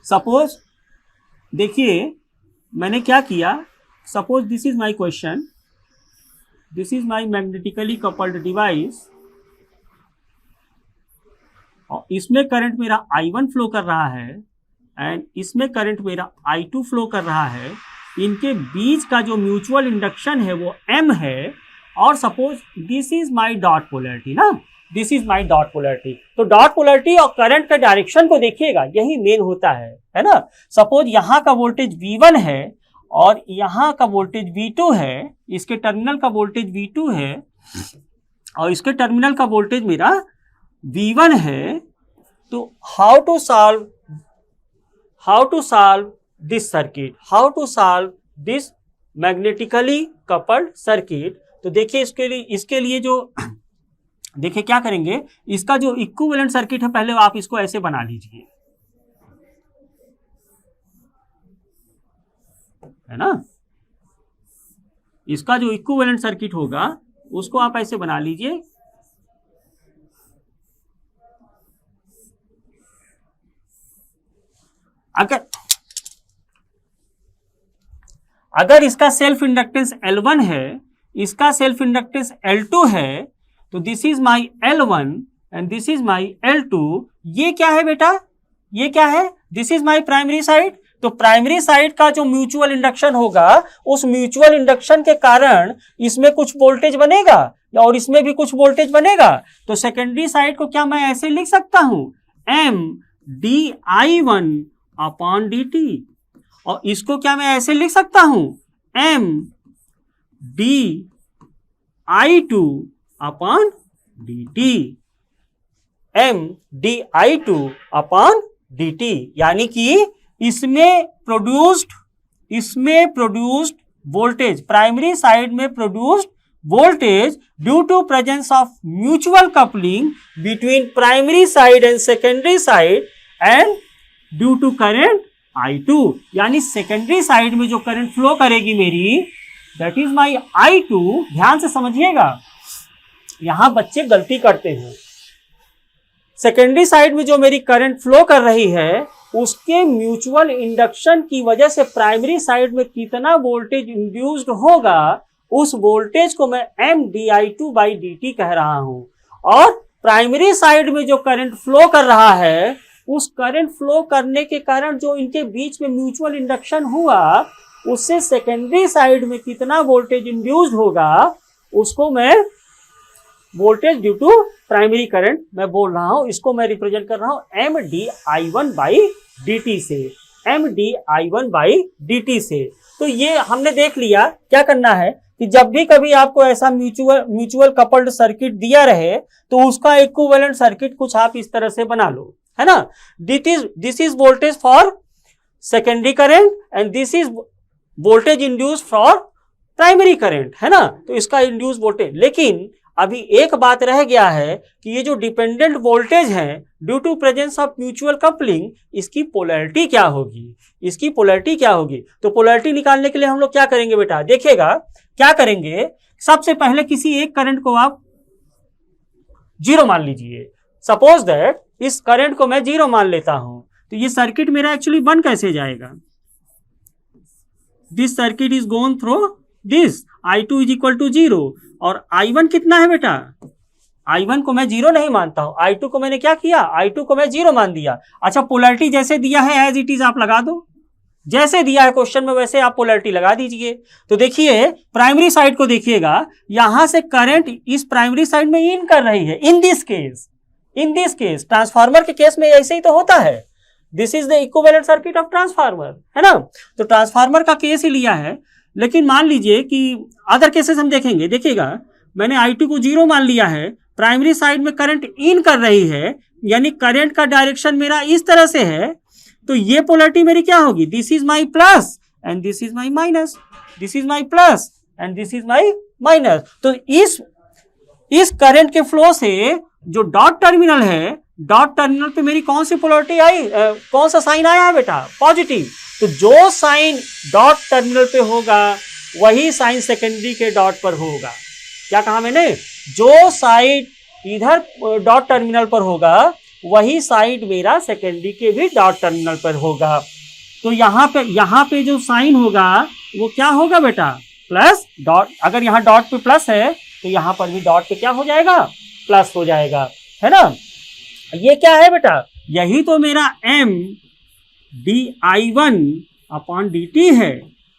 सपोज देखिए मैंने क्या किया, suppose this is my question, this is my magnetically coupled device और इसमें करंट मेरा I1 फ्लो कर रहा है एंड इसमें करंट मेरा I2 फ्लो कर रहा है। इनके बीच का जो म्यूचुअल इंडक्शन है वो M है और suppose this is my dot polarity ना, this is my dot polarity. तो डॉट पोलैरिटी और करंट का डायरेक्शन को देखिएगा, यही मेन होता है ना। सपोज यहां का वोल्टेज V1 है और यहां का वोल्टेज V2 है, इसके टर्मिनल का वोल्टेज V2 है और इसके टर्मिनल का वोल्टेज मेरा V1 है। तो how to solve this circuit, how to solve this magnetically coupled circuit. तो देखिए इसके लिए जो देखिए क्या करेंगे, इसका जो इक्विवेलेंट सर्किट है पहले आप इसको ऐसे बना लीजिए, है ना। इसका जो इक्विवेलेंट सर्किट होगा उसको आप ऐसे बना लीजिए। अगर इसका सेल्फ इंडक्टेंस L1 है, इसका सेल्फ इंडक्टेंस L2 है, तो this is my L1 and this is my L2। ये क्या है बेटा, ये क्या है, this is my primary side. तो प्राइमरी साइड का जो म्यूचुअल इंडक्शन होगा उस म्यूचुअल इंडक्शन के कारण इसमें कुछ वोल्टेज बनेगा और इसमें भी कुछ वोल्टेज बनेगा। तो सेकेंडरी साइड को क्या मैं ऐसे लिख सकता हूं, MdI1 अपॉन dt, और इसको क्या मैं ऐसे लिख सकता हूं, MdI2 upon dt, MdI2 upon dt। यानी कि इसमें प्रोड्यूस्ड वोल्टेज, प्राइमरी साइड में produced voltage due to presence of mutual coupling between primary side and secondary side and due to current I2। यानी सेकेंडरी साइड में जो current flow करेगी मेरी, that is my I2। ध्यान से समझिएगा, यहां बच्चे गलती करते हैं। सेकेंडरी साइड में जो मेरी करंट फ्लो कर रही है उसके म्यूचुअल इंडक्शन की वजह से प्राइमरी साइड में कितना वोल्टेज इंड्यूस्ड होगा, उस वोल्टेज को मैं MdI2/dt कह रहा हूं। और प्राइमरी साइड में जो करंट फ्लो कर रहा है, उस करंट फ्लो करने के कारण जो इनके बीच में म्यूचुअल इंडक्शन हुआ, उससे सेकेंडरी साइड में कितना वोल्टेज इंड्यूस्ड होगा, उसको मैं voltage due to primary current मैं बोल रहा हूं। इसको मैं रिप्रेजेंट कर रहा हूं MdI1/dt से, MdI1/dt से। तो ये हमने देख लिया। क्या करना है कि जब भी कभी आपको ऐसा म्यूचुअल कपल्ड सर्किट दिया रहे तो उसका इक्विवेलेंट सर्किट कुछ आप इस तरह से बना लो, है ना। This is voltage for secondary current and this is voltage induce for primary current, है ना। तो इसका इंड्यूस वोल्टेज, लेकिन अभी एक बात रह गया है कि ये जो डिपेंडेंट वोल्टेज है due to presence of mutual coupling, इसकी पोलैरिटी क्या होगी, इसकी पोलैरिटी क्या होगी। तो पोलैरिटी निकालने के लिए हम लोग क्या करेंगे बेटा, देखिएगा क्या करेंगे। सबसे पहले किसी एक करंट को आप 0 मान लीजिए। सपोज दैट इस करंट को मैं 0 मान लेता हूं, तो ये सर्किट मेरा एक्चुअली बन कैसे जाएगा, this circuit is gone through this. I2 is equal to 0 और I1 कितना है बेटा, I1 को मैं 0 नहीं मानता हूं, I2 को मैंने क्या किया, I2 को मैं 0 मान दिया। अच्छा, पोलैरिटी जैसे दिया है एज इट इज आप लगा दो, जैसे दिया है क्वेश्चन में वैसे आप पोलैरिटी लगा दीजिए। तो देखिए प्राइमरी साइड को देखिएगा, यहां से करंट इस प्राइमरी साइड में इन कर रही है। इन दिस केस ट्रांसफार्मर के केस में ऐसे ही तो होता है। This is the equivalent circuit of transformer, है ना। तो ट्रांसफार्मर का केस ही लिया है, लेकिन मान लीजिए कि अदर केसेस हम देखेंगे। देखिएगा मैंने I2 को 0 मान लिया है, प्राइमरी साइड में करंट इन कर रही है, यानी करंट का डायरेक्शन मेरा इस तरह से है, तो ये पोलैरिटी मेरी क्या होगी, this is my plus and this is my minus, this is my plus and this is my minus. तो इस करंट के फ्लो से जो डॉट टर्मिनल है, डॉट टर्मिनल पे मेरी कौन सी पोलैरिटी आई, कौन सा साइन आया है बेटा, पॉजिटिव। तो जो साइन डॉट टर्मिनल पे होगा वही साइन सेकेंडरी के डॉट पर होगा। क्या कहा मैंने, जो साइड इधर डॉट टर्मिनल पर होगा वही साइड मेरा सेकेंडरी के भी डॉट टर्मिनल पर होगा। तो यहाँ पे जो साइन होगा वो क्या होगा बेटा, प्लस डॉट। अगर यहाँ डॉट पे प्लस है तो यहाँ पर भी डॉट पे क्या हो जाएगा, प्लस हो जाएगा, है ना। ये क्या है बेटा, यही तो मेरा m di1 अपॉन dt है,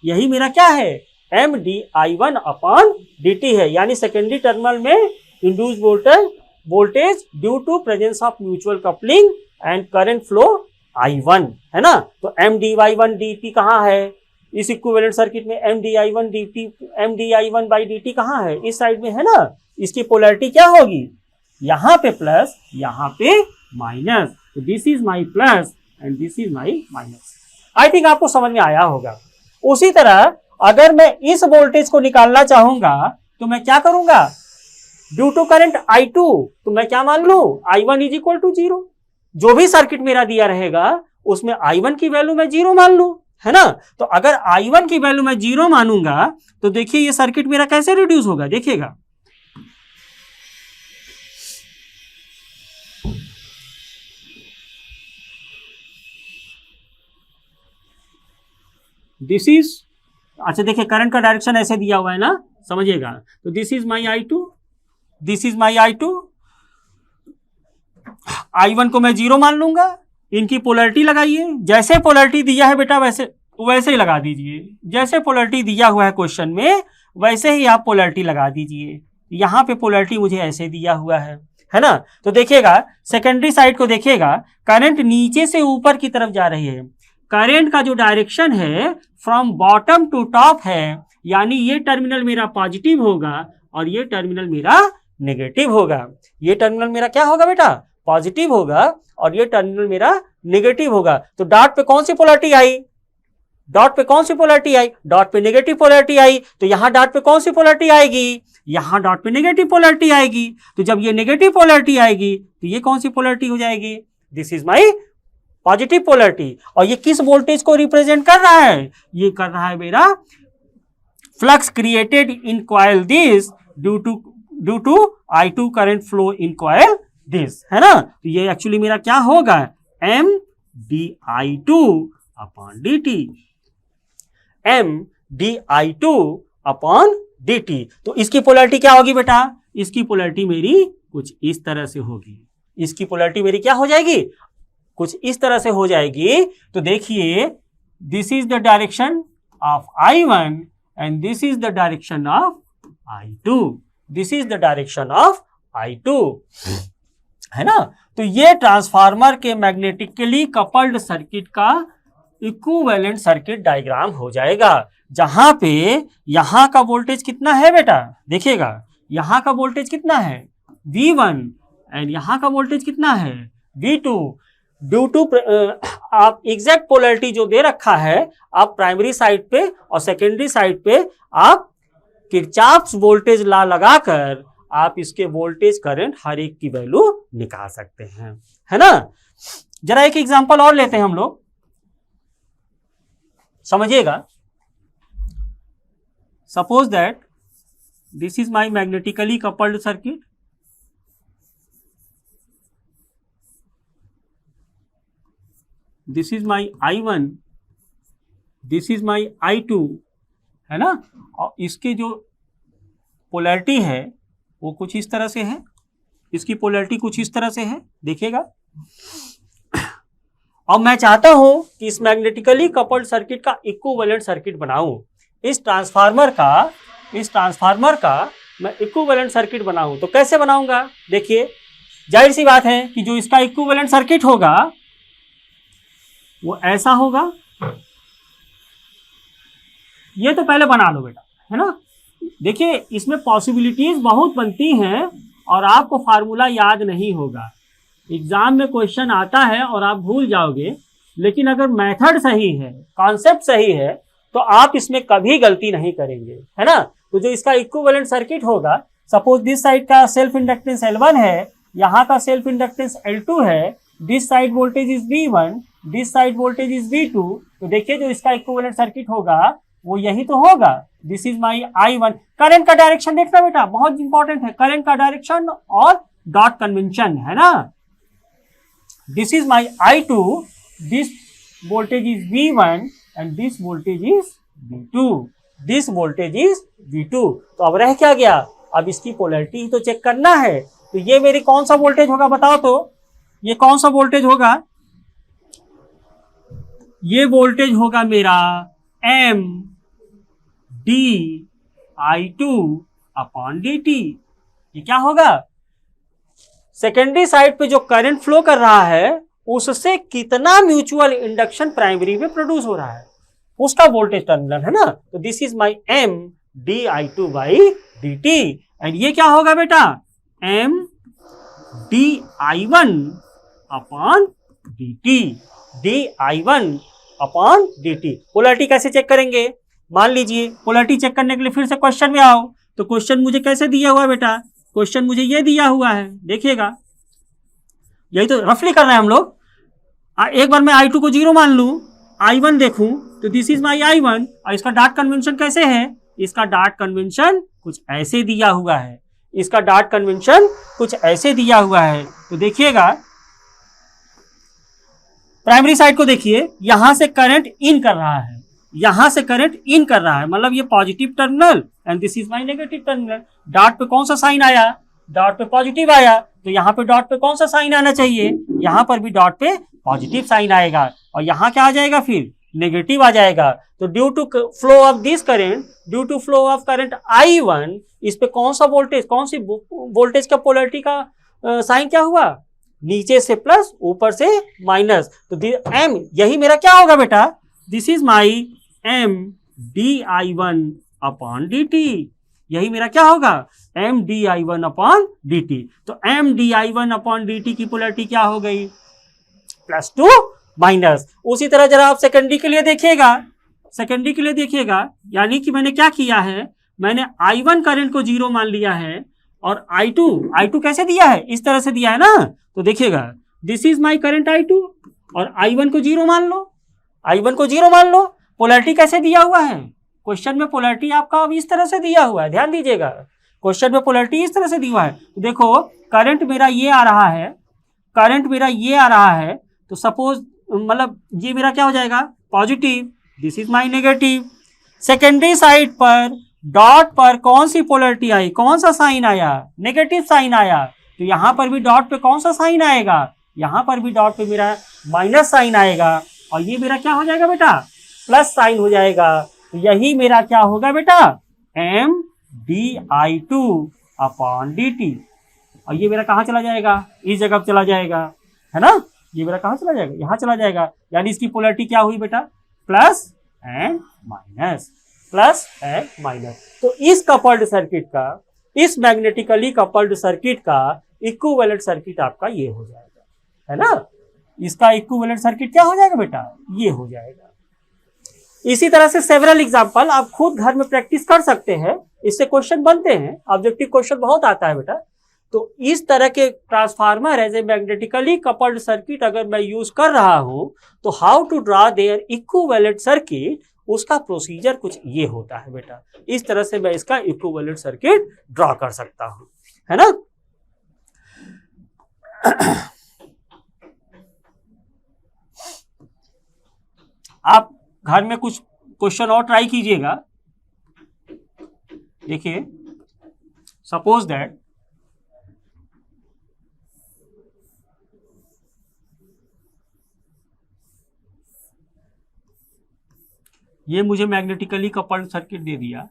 यही मेरा क्या है, m di1 अपॉन dt है। यानी सेकेंडरी टर्मिनल में induced voltage due to presence of mutual coupling and current flow I1, है ना। तो m dy1 dt कहाँ है, इस इक्विवेलेंट सर्किट में m di1 बाई dt कहाँ है, इस साइड में है ना। इसकी पोलैरिटी क्या होगी, यहाँ पे प्लस, यहाँ पे माइनस। तो this is my plus and this is my minus. I think आपको समझ में आया होगा। उसी तरह अगर मैं इस वोल्टेज को निकालना चाहूंगा तो मैं क्या करूंगा, ड्यू टू करंट I2 तो मैं क्या मान लू, I1 इज इक्वल टू 0। जो भी सर्किट मेरा दिया रहेगा उसमें I1 की वैल्यू मैं 0 मान लू, है ना। तो अगर I1 की वैल्यू मैं 0 मानूंगा तो देखिए ये सर्किट मेरा कैसे रिड्यूस होगा, देखिएगा। दिस इज, अच्छा देखिए करंट का डायरेक्शन ऐसे दिया हुआ है ना, समझिएगा। तो this is my I2, this is my I2, I1 को मैं 0 मान लूंगा, इनकी पोलैरिटी लगाइए। जैसे पोलैरिटी दिया है बेटा वैसे ही लगा दीजिए, जैसे पोलैरिटी दिया हुआ है क्वेश्चन में वैसे ही आप पोलैरिटी लगा दीजिए। यहाँ पे पोलैरिटी मुझे ऐसे दिया हुआ है ना। तो देखिएगा सेकेंडरी साइड को देखिएगा, करंट नीचे से ऊपर की तरफ जा रही है। करंट का जो डायरेक्शन है फ्रॉम बॉटम टू टॉप है, यानी ये टर्मिनल मेरा पॉजिटिव होगा और ये टर्मिनल मेरा नेगेटिव होगा। ये टर्मिनल मेरा क्या होगा बेटा, पॉजिटिव होगा और ये टर्मिनल मेरा नेगेटिव होगा। तो डॉट पे कौन सी पोलैरिटी आई, डॉट पे कौन सी पोलैरिटी आई, डॉट पे नेगेटिव पोलैरिटी आई। तो यहां डॉट पे कौन सी पोलैरिटी आएगी, यहां डॉट पे नेगेटिव पोलैरिटी आएगी। तो जब ये नेगेटिव पोलैरिटी आएगी तो ये कौन सी पोलैरिटी हो जाएगी, this is my positive polarity. और ये किस वोल्टेज को रिप्रेजेंट कर रहा है, ये कर रहा है मेरा flux created in coil this due to I2 current flow in coil this, है ना। तो ये एक्चुअली मेरा क्या होगा, m di2 upon dt, m di2 upon dt। तो इसकी पोलैरिटी क्या होगी बेटा, इसकी पोलैरिटी मेरी कुछ इस तरह से होगी, इसकी पोलैरिटी मेरी क्या हो जाएगी, कुछ इस तरह से हो जाएगी। तो देखिए this is the direction of I1 and this is the direction of I2, this is the direction of I2, है ना। तो ये ट्रांसफार्मर के मैग्नेटिकली कपल्ड सर्किट का इक्विवेलेंट सर्किट डायग्राम हो जाएगा, जहां पे यहां का वोल्टेज कितना है बेटा, देखिएगा यहां का वोल्टेज कितना है V1 एंड यहां का वोल्टेज कितना है V2। ड्यू टू आप एग्जैक्ट पोलैरिटी जो दे रखा है, आप प्राइमरी साइड पे और सेकेंडरी साइड पे आप किरचॉफ्स वोल्टेज लॉ लगाकर आप इसके वोल्टेज करंट हर एक की वैल्यू निकाल सकते हैं, है ना। जरा एक एग्जांपल और लेते हैं हम लोग, समझिएगा। Suppose that this is my magnetically coupled circuit, this is my I1, this is my I2, है ना। और इसके जो पोलैरिटी है वो कुछ इस तरह से है, इसकी पोलैरिटी कुछ इस तरह से है, देखिएगा। अब मैं चाहता हूं कि इस मैग्नेटिकली कपल्ड सर्किट का इक्विवेलेंट सर्किट बनाऊं, इस ट्रांसफार्मर का मैं इक्विवेलेंट सर्किट बनाऊं। तो कैसे बनाऊंगा? देखिए, जाहिर सी बात है कि जो इसका इक्विवेलेंट सर्किट होगा वो ऐसा होगा। ये तो पहले बना लो बेटा, है ना। देखिए, इसमें पॉसिबिलिटीज बहुत बनती हैं और आपको फार्मूला याद नहीं होगा। एग्जाम में क्वेश्चन आता है और आप भूल जाओगे, लेकिन अगर मेथड सही है, कॉन्सेप्ट सही है, तो आप इसमें कभी गलती नहीं करेंगे, है ना। तो जो इसका इक्विवेलेंट सर्किट होगा, सपोज दिस साइड का सेल्फ इंडक्टेंस L1 है, यहाँ का सेल्फ इंडक्टेंस L2 है, this side voltage is V1, this side voltage is V2। तो देखिए, जो इसका इक्विवेलेंट सर्किट होगा वो यही तो होगा। This is my I1। Current का डायरेक्शन देखना बेटा, बहुत इंपॉर्टेंट है, करंट का डायरेक्शन और डॉट कन्वेंशन, है ना। This is my I2, this voltage is V1 and this voltage is V2, this voltage is V2। तो अब रह क्या गया? अब इसकी पोलैरिटी ही तो चेक करना है। तो ये मेरी कौन सा वोल्टेज होगा बताओ तो? ये कौन सा वोल्टेज होगा? ये वोल्टेज होगा मेरा M dI2 अपॉन dt। ये क्या होगा? सेकेंडरी साइड पे जो करंट फ्लो कर रहा है उससे कितना म्यूचुअल इंडक्शन प्राइमरी में प्रोड्यूस हो रहा है, उसका वोल्टेज टर्मिनल, है ना। तो this is my M dI2 by dt। And ये क्या होगा बेटा? M dI1 upon dt, dI1 upon dt। Polarity कैसे चेक करेंगे? मान लीजिए, पोलैरिटी चेक करने के लिए फिर से क्वेश्चन में आओ। तो क्वेश्चन मुझे कैसे दिया हुआ है बेटा? क्वेश्चन मुझे ये दिया हुआ है, देखिएगा, यही तो रफली करना है हम लोग। एक बार मैं I2 को 0 मान लूं, I1 देखूं, तो दिस इज माई I1। और इसका डॉट कन्वेंशन कैसे है? इसका डॉट कन्वेंशन कुछ ऐसे दिया हुआ है, इसका डॉट कन्वेंशन कुछ ऐसे दिया हुआ है। तो देखिएगा, प्राइमरी साइड को देखिए, यहां से करंट इन कर रहा है, यहां से करंट इन कर रहा है, मतलब ये positive terminal and this is my negative terminal. Dot पे कौन सा साइन आया? डॉट पे पॉजिटिव आया। तो यहाँ पे डॉट पे कौन सा साइन आना चाहिए? यहाँ पर भी डॉट पे पॉजिटिव साइन आएगा, और यहाँ क्या आ जाएगा? फिर नेगेटिव आ जाएगा। तो due to flow of this current, due to flow of current I1, इस पे कौन सा वोल्टेज, कौन सी वोल्टेज का पोलैरिटी का साइन क्या हुआ? नीचे से प्लस, ऊपर से माइनस। तो M, यही मेरा क्या होगा बेटा? This is my M dI1 upon dt। यही मेरा क्या होगा? M dI1 upon dt। तो M dI1 अपॉन dt की पोलैरिटी क्या हो गई? +2 माइनस। उसी तरह जरा आप सेकेंडरी के लिए देखिएगा, सेकेंडरी के लिए देखिएगा, यानी कि मैंने क्या किया है, मैंने I1 करंट को 0 मान लिया है, और I2 कैसे दिया है? इस तरह से दिया है ना। तो देखिएगा, this is my current I2 और I1 को 0 मान लो, I1 को 0 मान लो। पोलैरिटी कैसे दिया हुआ है? क्वेश्चन में पोलैरिटी आपका अब इस तरह से दिया हुआ है, ध्यान दीजिएगा, क्वेश्चन में पोलैरिटी इस तरह से दिया हुआ है। तो देखो, करंट मेरा ये आ रहा है, करंट मेरा ये आ रहा है, तो सपोज मतलब ये मेरा क्या हो जाएगा? Positive, this is my negative. Secondary side पर डॉट पर कौन सी पोलैरिटी आई? कौन सा साइन आया? नेगेटिव साइन आया। तो यहाँ पर भी डॉट पे कौन सा साइन आएगा? यहाँ पर भी डॉट पे मेरा माइनस साइन आएगा, और ये मेरा क्या हो जाएगा बेटा? प्लस साइन हो जाएगा। तो यही मेरा क्या होगा बेटा? M dI2 upon dt। और ये मेरा कहाँ चला जाएगा? इस जगह चला जाएगा, है ना। ये मेरा कहाँ चला जाएगा? यहाँ चला जाएगा। यानी इसकी पोलैरिटी क्या हुई बेटा? Plus and minus, plus and minus. तो इस कपल्ड सर्किट का, इस मैग्नेटिकली कपल्ड सर्किट का इक्विवेलेंट सर्किट आपका ये हो जाएगा, है ना। इसका इक्विवेलेंट सर्किट क्या हो जाएगा बेटा? ये हो जाएगा। इसी तरह से सेवरल एग्जांपल आप खुद घर में प्रैक्टिस कर सकते हैं, इससे क्वेश्चन बनते हैं, ऑब्जेक्टिव क्वेश्चन बहुत आता है बेटा। तो इस तरह के transformer as a magnetically coupled circuit अगर मैं यूज कर रहा हूं, तो how to draw their equivalent circuit, उसका प्रोसीजर कुछ ये होता है बेटा। इस तरह से मैं इसका इक्विवेलेंट सर्किट ड्रॉ कर सकता हूं, है ना। आप घर में कुछ क्वेश्चन और ट्राई कीजिएगा। देखिए, सपोज दैट ये मुझे मैग्नेटिकली कपल्ड सर्किट दे दिया।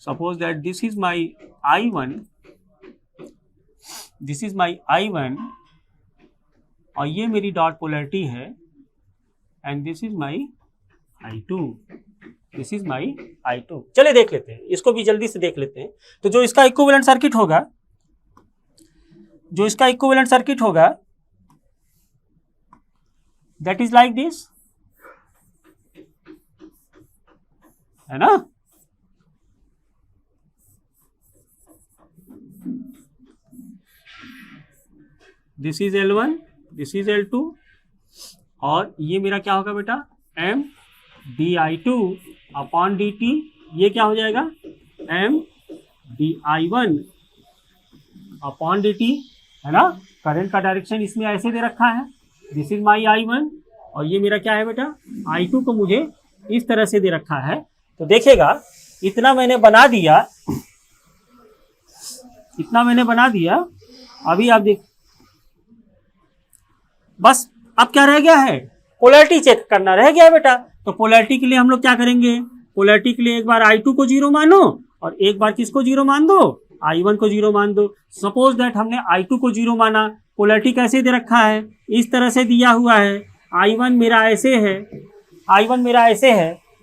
Suppose that this is my I1, this is my I1 और ये मेरी डॉट पोलैरिटी है, and this is my I2, this is my I2। चलिए देख लेते हैं, इसको भी जल्दी से देख लेते हैं। तो जो इसका इक्विवेलेंट सर्किट होगा, दैट इज लाइक दिस, है ना। This is L1, this is L2 और ये मेरा क्या होगा बेटा, M dI2 अपॉन dt। ये क्या हो जाएगा, M dI1 अपॉन dt, है ना। करंट का डायरेक्शन इसमें ऐसे दे रखा है, दिस इज माई I1 और ये मेरा क्या है बेटा, I2 को मुझे इस तरह से दे रखा है। तो देखिएगा, इतना मैंने बना दिया, अभी आप देख, बस अब क्या रह गया है, पोलैरिटी चेक करना रह गया है बेटा। तो पोलैरिटी के लिए हम लोग क्या करेंगे, पोलैरिटी के लिए एक बार I2 को 0 मानो और एक बार किसको 0 मान दो, I1 को 0 मान दो। सपोज दैट हमने I2 को 0 माना, पोलैरिटी कैसे दे रखा है, इस तरह से दिया हुआ है। I1 मेरा ऐसे है,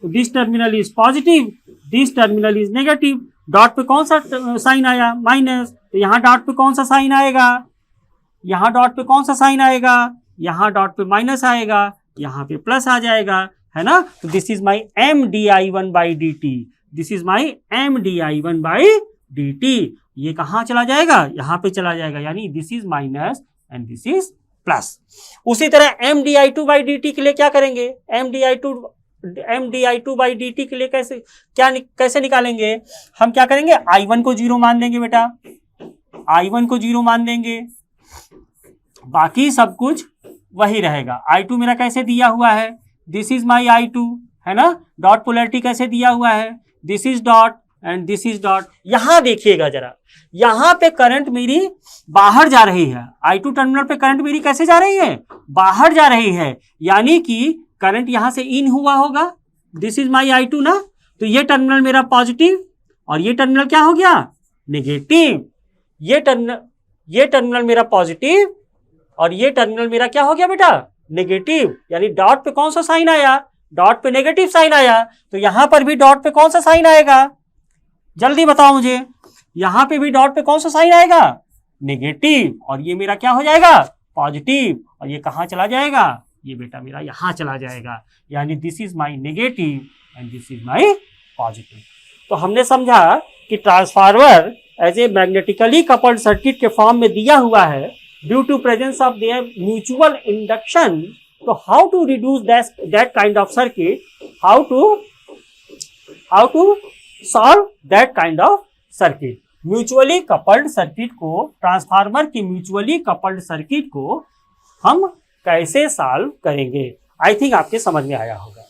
तो this terminal is positive, this terminal is negative. Dot पे कौन सा साइन आया, माइनस, तो यहाँ डॉट पे कौन सा साइन आएगा, यहाँ डॉट पे कौन सा साइन आएगा, यहाँ डॉट पे माइनस आएगा, यहाँ पे प्लस आ जाएगा, है ना। तो this is my M dI1 by dt, this is my M dI1 by dt। ये कहाँ चला जाएगा, यहाँ पे चला जाएगा, यानी this is minus and this is plus. उसी तरह M dI2 बाई dt के लिए क्या करेंगे, M dI2 बाई dt के लिए कैसे निकालेंगे, हम क्या करेंगे, I1 को 0 मान देंगे बेटा, I1 को 0 मान देंगे, बाकी सब कुछ वही रहेगा। I2 मेरा कैसे दिया हुआ है, दिस इज माई I2, है ना। डॉट पोलैरिटी कैसे दिया हुआ है, this is dot and this is dot. यहां देखिएगा जरा, यहां पे करंट मेरी बाहर जा रही है, I2 टर्मिनल पे करंट मेरी कैसे जा रही है, बाहर जा रही है, यानी कि करंट यहां से इन हुआ होगा, दिस इज माई I2 ना। तो ये टर्मिनल मेरा पॉजिटिव और ये टर्मिनल क्या हो गया, नेगेटिव। ये टर्मिनल मेरा पॉजिटिव और ये टर्मिनल मेरा क्या हो गया बेटा, नेगेटिव। यानी डॉट पे कौन सा साइन आया, डॉट पे नेगेटिव साइन आया, तो यहां पर भी डॉट पे कौन सा साइन आएगा, जल्दी बताओ मुझे, यहां पे भी डॉट पे कौन सा साइन आएगा, नेगेटिव, और ये मेरा क्या हो जाएगा, पॉजिटिव, और ये कहां चला जाएगा, ये बेटा मेरा यहां चला जाएगा। यानी this is my negative and this is my positive. तो हमने समझा कि transformer as a magnetically coupled circuit के फॉर्म में दिया हुआ है due to presence of their mutual induction. तो how to reduce that kind of circuit, how to solve that kind of circuit. Mutually coupled circuit को, transformer की mutually coupled circuit को हम कैसे सॉल्व करेंगे, आई थिंक आपके समझ में आया होगा।